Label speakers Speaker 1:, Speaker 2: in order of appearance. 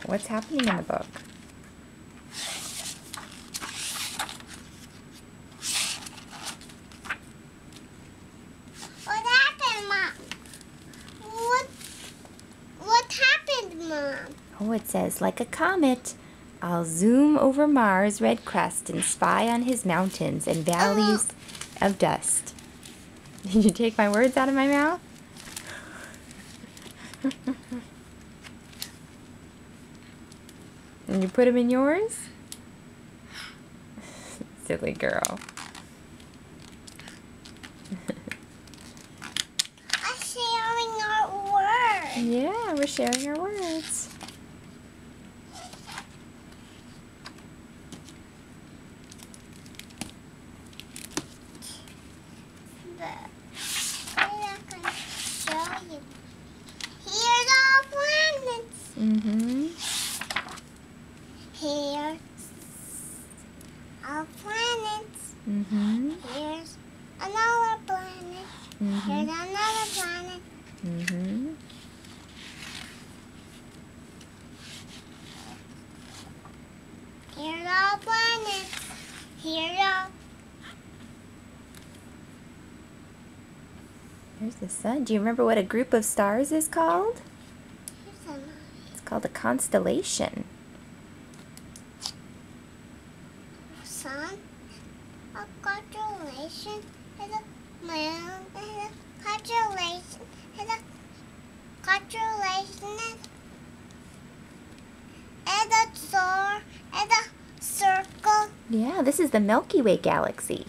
Speaker 1: What's happening in the book?
Speaker 2: What happened, Mom? What happened, Mom?
Speaker 1: Oh, it says, like a comet, I'll zoom over Mars' red crust and spy on his mountains and valleys of dust. Did you take my words out of my mouth? And you put them in yours? Silly girl.
Speaker 2: I'm sharing our words.
Speaker 1: Yeah, we're sharing our words.
Speaker 2: I'm not going to show you. Here's all planets.
Speaker 1: Mm-hmm.
Speaker 2: Here's all planets.
Speaker 1: Mm-hmm.
Speaker 2: Here's another planet.
Speaker 1: Mm-hmm.
Speaker 2: Here's another planet.
Speaker 1: Mm-hmm.
Speaker 2: Here's all planets. Here's all.
Speaker 1: There's the sun. Do you remember what a group of stars is called?
Speaker 2: Here's another.
Speaker 1: It's called a constellation.
Speaker 2: Sun. A constellation is a moon. Is a constellation. Is a constellation. Is a star. Is a circle.
Speaker 1: Yeah, this is the Milky Way galaxy.